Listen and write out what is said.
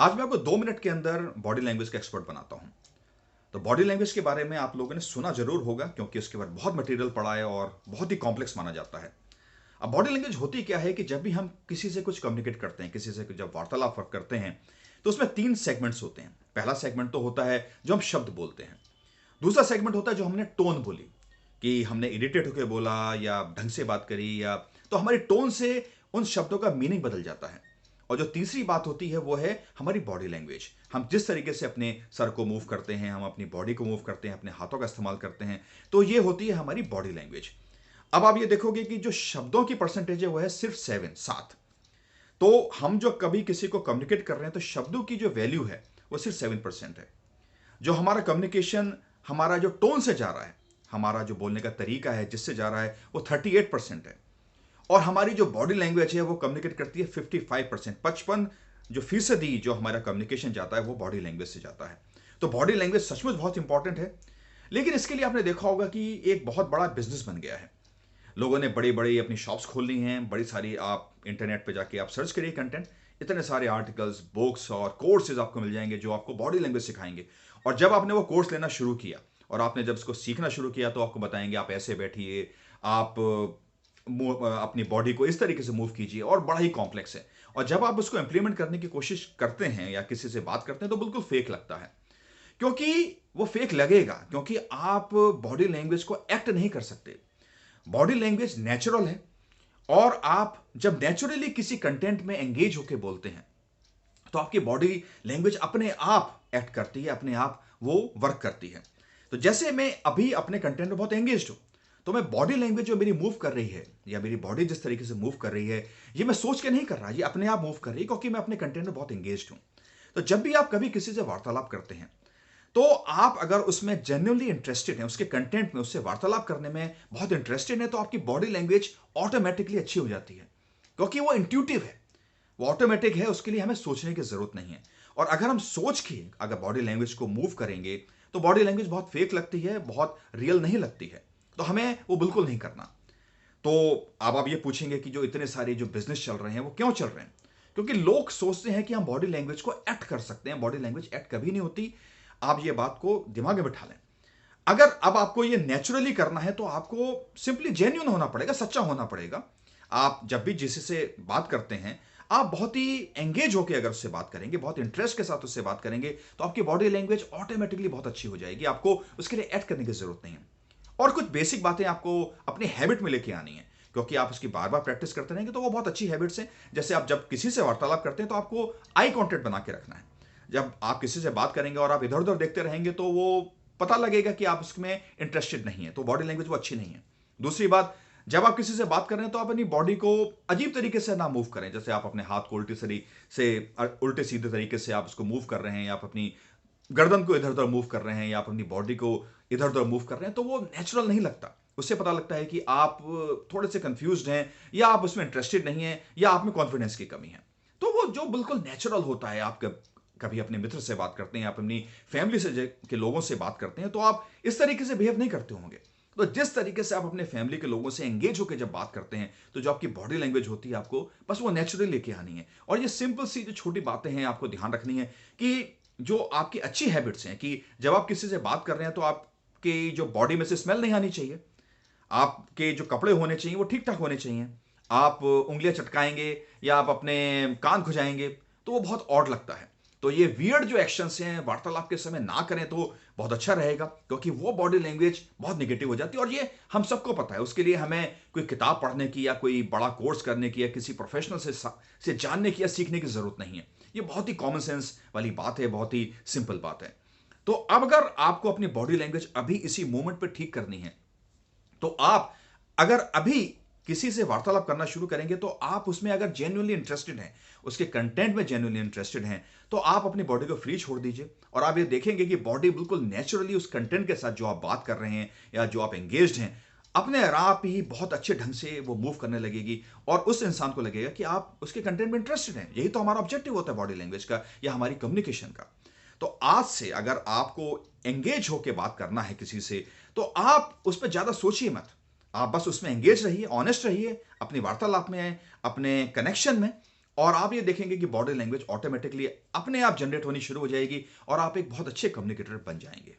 आज मैं आपको 2 मिनट के अंदर बॉडी लैंग्वेज का एक्सपर्ट बनाता हूं। तो बॉडी लैंग्वेज के बारे में आप लोगों ने सुना जरूर होगा क्योंकि उसके बाद बहुत मटेरियल पढ़ा है और बहुत ही कॉम्प्लेक्स माना जाता है। अब बॉडी लैंग्वेज होती क्या है कि जब भी हम किसी से कुछ कम्युनिकेट करते हैं, किसी से जब वार्तालाप करते हैं, तो उसमें 3 सेगमेंट्स होते हैं। पहला सेगमेंट तो होता है जो हम शब्द बोलते हैं। दूसरा सेगमेंट होता है जो हमने टोन बोली, कि हमने इरिटेट होकर बोला या ढंग से बात करी, या तो हमारी टोन से उन शब्दों का मीनिंग बदल जाता है। और जो तीसरी बात होती है वो है हमारी बॉडी लैंग्वेज। हम जिस तरीके से अपने सर को मूव करते हैं, हम अपनी बॉडी को मूव करते हैं, अपने हाथों का इस्तेमाल करते हैं, तो ये होती है हमारी बॉडी लैंग्वेज। अब आप ये देखोगे कि जो शब्दों की परसेंटेज है वो है सिर्फ 7। तो हम जो कभी किसी को कम्युनिकेट कर रहे हैं तो शब्दों की जो वैल्यू है वो सिर्फ 7% है। जो हमारा कम्युनिकेशन, हमारा जो टोन से जा रहा है, हमारा जो बोलने का तरीका है जिससे जा रहा है, वो 38% है। और हमारी जो बॉडी लैंग्वेज है वो कम्युनिकेट करती है 55%। 55% जो हमारा कम्युनिकेशन जाता है वो बॉडी लैंग्वेज से जाता है। तो बॉडी लैंग्वेज सचमुच बहुत इंपॉर्टेंट है। लेकिन इसके लिए आपने देखा होगा कि एक बहुत बड़ा बिजनेस बन गया है। लोगों ने बड़ी बड़ी अपनी शॉप्स खोल ली हैं, बड़ी सारी। आप इंटरनेट पे जाके आप सर्च करिए कंटेंट, इतने सारे आर्टिकल्स, बुक्स और कोर्सेज आपको मिल जाएंगे जो आपको बॉडी लैंग्वेज सिखाएंगे। और जब आपने वो कोर्स लेना शुरू किया और आपने जब इसको सीखना शुरू किया तो आपको बताएंगे आप ऐसे बैठिए, आप अपनी बॉडी को इस तरीके से मूव कीजिए, और बड़ा ही कॉम्प्लेक्स है। और जब आप उसको इंप्लीमेंट करने की कोशिश करते हैं या किसी से बात करते हैं तो बिल्कुल फेक लगता है। क्योंकि वो फेक लगेगा क्योंकि आप बॉडी लैंग्वेज को एक्ट नहीं कर सकते। बॉडी लैंग्वेज नेचुरल है। और आप जब नेचुरली किसी कंटेंट में एंगेज होकर बोलते हैं तो आपकी बॉडी लैंग्वेज अपने आप एक्ट करती है, अपने आप वो वर्क करती है। तो जैसे मैं अभी अपने कंटेंट में बहुत एंगेज हूं, तो मैं बॉडी लैंग्वेज जो मेरी मूव कर रही है या मेरी बॉडी जिस तरीके से मूव कर रही है, ये मैं सोच के नहीं कर रहा, ये अपने आप मूव कर रही है क्योंकि मैं अपने कंटेंट में बहुत एंगेज हूं। तो जब भी आप कभी किसी से वार्तालाप करते हैं तो आप अगर उसमें जेन्युइनली इंटरेस्टेड हैं, उसके कंटेंट में, उससे वार्तालाप करने में बहुत इंटरेस्टेड है, तो आपकी बॉडी लैंग्वेज ऑटोमेटिकली अच्छी हो जाती है क्योंकि वो इंट्यूटिव है, वो ऑटोमेटिक है। उसके लिए हमें सोचने की जरूरत नहीं है। और अगर हम सोच के अगर बॉडी लैंग्वेज को मूव करेंगे तो बॉडी लैंग्वेज बहुत फेक लगती है, बहुत रियल नहीं लगती है। तो हमें वो बिल्कुल नहीं करना। तो अब आप ये पूछेंगे कि जो इतने सारे जो बिजनेस चल रहे हैं वो क्यों चल रहे हैं? क्योंकि लोग सोचते हैं कि हम बॉडी लैंग्वेज को एक्ट कर सकते हैं। बॉडी लैंग्वेज एक्ट कभी नहीं होती। आप ये बात को दिमाग में बिठा लें। अगर अब आपको ये नेचुरली करना है तो आपको सिंपली जेन्युइन होना पड़ेगा, सच्चा होना पड़ेगा। आप जब भी जिसी से बात करते हैं, आप बहुत ही एंगेज होकर अगर उससे बात करेंगे, बहुत इंटरेस्ट के साथ उससे बात करेंगे, तो आपकी बॉडी लैंग्वेज ऑटोमेटिकली बहुत अच्छी हो जाएगी। आपको उसके लिए एक्ट करने की जरूरत नहीं है। और कुछ बेसिक बातें आपको अपनी हैबिट में लेके आनी है क्योंकि आप उसकी बार बार प्रैक्टिस करते रहेंगे तो वो बहुत अच्छी हैबिट्स हैं। जैसे आप जब किसी से वार्तालाप करते हैं तो आपको आई कांटेक्ट बना के रखना है। जब आप किसी से बात करेंगे और आप इधर उधर देखते रहेंगे तो वो पता लगेगा कि आप उसमें इंटरेस्टेड नहीं है, तो बॉडी लैंग्वेज वो अच्छी नहीं है। दूसरी बात, जब आप किसी से बात कर रहे हैं तो आप अपनी बॉडी को अजीब तरीके से ना मूव करें। जैसे आप अपने हाथ को उल्टे सीधे तरीके से आप उसको मूव कर रहे हैं, या आप अपनी गर्दन को इधर उधर मूव कर रहे हैं, या आप अपनी बॉडी को इधर उधर मूव कर रहे हैं, तो वो नेचुरल नहीं लगता। उससे पता लगता है कि आप थोड़े से कंफ्यूज्ड हैं, या आप उसमें इंटरेस्टेड नहीं हैं, या आप में कॉन्फिडेंस की कमी है। तो वो जो बिल्कुल नेचुरल होता है, आप कभी अपने मित्र से बात करते हैं, आप अपनी फैमिली से के लोगों से बात करते हैं, तो आप इस तरीके से बिहेव नहीं करते होंगे। तो जिस तरीके से आप अपने फैमिली के लोगों से एंगेज होकर जब बात करते हैं, तो जो आपकी बॉडी लैंग्वेज होती है आपको बस वो नेचुरली लेके आनी है। और ये सिंपल सी जो छोटी बातें हैं आपको ध्यान रखनी है कि जो आपकी अच्छी हैबिट्स हैं, कि जब आप किसी से बात कर रहे हैं तो आपकी जो बॉडी में से स्मेल नहीं आनी चाहिए, आपके जो कपड़े होने चाहिए वो ठीक ठाक होने चाहिए। आप उंगलियां चटकाएंगे या आप अपने कान खुजाएंगे तो वो बहुत ऑड लगता है। तो ये वियर्ड जो एक्शंस हैं वार्तालाप के समय ना करें तो बहुत अच्छा रहेगा क्योंकि वो बॉडी लैंग्वेज बहुत निगेटिव हो जाती है। और ये हम सबको पता है। उसके लिए हमें कोई किताब पढ़ने की या कोई बड़ा कोर्स करने की या किसी प्रोफेशनल से जानने की या सीखने की जरूरत नहीं है। ये बहुत ही कॉमन सेंस वाली बात है, बहुत ही सिंपल बात है। तो अब अगर आपको अपनी बॉडी लैंग्वेज अभी इसी मोमेंट पे ठीक करनी है, तो आप अगर अभी किसी से वार्तालाप करना शुरू करेंगे तो आप उसमें अगर जेन्युइनली इंटरेस्टेड हैं, उसके कंटेंट में जेन्युइनली इंटरेस्टेड हैं, तो आप अपनी बॉडी को फ्री छोड़ दीजिए और आप ये देखेंगे कि बॉडी बिल्कुल नेचुरली उस कंटेंट के साथ जो आप बात कर रहे हैं या जो आप एंगेज्ड हैं, अपने आप ही बहुत अच्छे ढंग से वो मूव करने लगेगी। और उस इंसान को लगेगा कि आप उसके कंटेंट में इंटरेस्टेड हैं। यही तो हमारा ऑब्जेक्टिव होता है बॉडी लैंग्वेज का या हमारी कम्युनिकेशन का। तो आज से अगर आपको एंगेज होकर बात करना है किसी से, तो आप उस पर ज्यादा सोचिए मत। आप बस उसमें एंगेज रहिए, ऑनेस्ट रहिए अपनी वार्तालाप में, अपने कनेक्शन में। और आप ये देखेंगे कि बॉडी लैंग्वेज ऑटोमेटिकली अपने आप जनरेट होनी शुरू हो जाएगी और आप एक बहुत अच्छे कम्युनिकेटर बन जाएंगे।